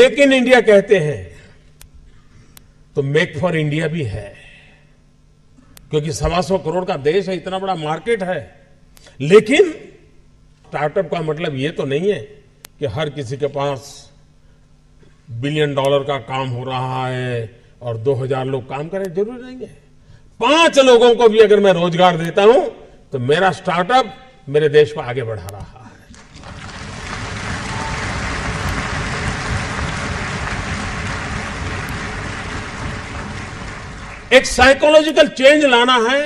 Make in India कहते हैं तो मेक फॉर इंडिया भी है, क्योंकि 125 करोड़ का देश है, इतना बड़ा मार्केट है। लेकिन स्टार्टअप का मतलब ये तो नहीं है कि हर किसी के पास $1 बिलियन का काम हो रहा है और 2000 लोग काम करें, जरूरी नहीं है। 5 लोगों को भी अगर मैं रोजगार देता हूं तो मेरा स्टार्टअप मेरे देश को आगे बढ़ा रहा है। एक साइकोलॉजिकल चेंज लाना है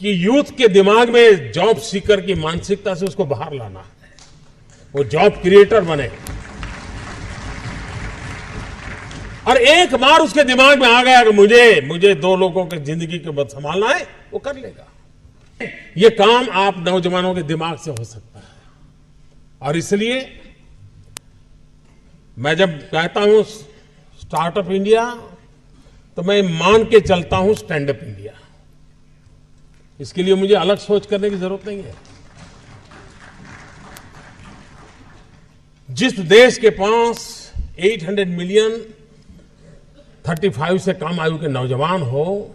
कि यूथ के दिमाग में जॉब सीकर की मानसिकता से उसको बाहर लाना है, वो जॉब क्रिएटर बने। और एक बार उसके दिमाग में आ गया कि मुझे 2 लोगों की जिंदगी को बस संभालना है, वो कर लेगा। ये काम आप नौजवानों के दिमाग से हो सकता है। और इसलिए मैं जब कहता हूं स्टार्टअप इंडिया, तो मैं मान के चलता हूं स्टैंड अप इंडिया। इसके लिए मुझे अलग सोच करने की जरूरत नहीं है। जिस देश के पास 800 मिलियन 35 से कम आयु के नौजवान हो,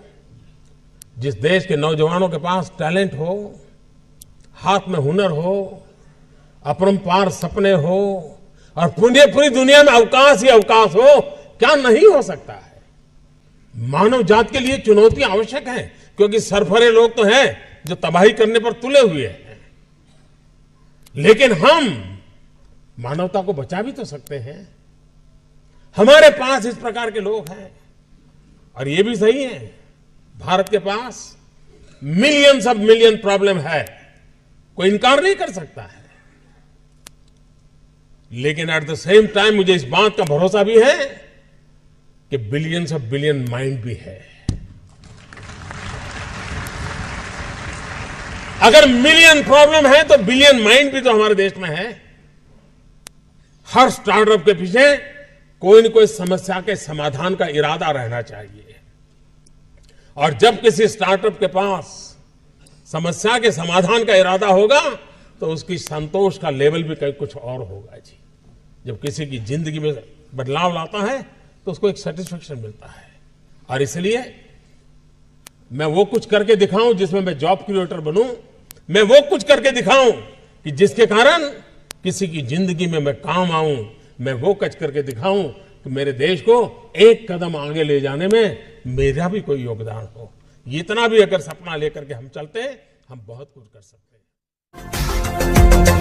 जिस देश के नौजवानों के पास टैलेंट हो, हाथ में हुनर हो, अपरंपार सपने हो और पूरी दुनिया में अवकाश ही अवकाश हो, क्या नहीं हो सकता है। मानव जात के लिए चुनौतियां आवश्यक हैं, क्योंकि सरफरे लोग तो हैं जो तबाही करने पर तुले हुए हैं। लेकिन हम मानवता को बचा भी तो सकते हैं। हमारे पास इस प्रकार के लोग हैं। और ये भी सही है, भारत के पास मिलियंस ऑफ मिलियन प्रॉब्लम है, कोई इनकार नहीं कर सकता है। लेकिन एट द सेम टाइम मुझे इस बात का भरोसा भी है कि बिलियंस ऑफ बिलियन माइंड भी है। अगर मिलियन प्रॉब्लम है तो बिलियन माइंड भी तो हमारे देश में है। हर स्टार्टअप के पीछे कोई न कोई समस्या के समाधान का इरादा रहना चाहिए। और जब किसी स्टार्टअप के पास समस्या के समाधान का इरादा होगा तो उसकी संतोष का लेवल भी कहीं कुछ और होगा जी। जब किसी की जिंदगी में बदलाव लाता है तो उसको एक सेटिस्फेक्शन मिलता है। और इसलिए मैं वो कुछ करके दिखाऊं जिसमें मैं जॉब क्रिएटर बनूं, मैं वो कुछ करके दिखाऊं कि जिसके कारण किसी की जिंदगी में मैं काम आऊं, मैं वो कुछ करके दिखाऊं कि मेरे देश को एक कदम आगे ले जाने में मेरा भी कोई योगदान हो। इतना भी अगर सपना लेकर के हम चलते हैं, हम बहुत कुछ कर सकते हैं।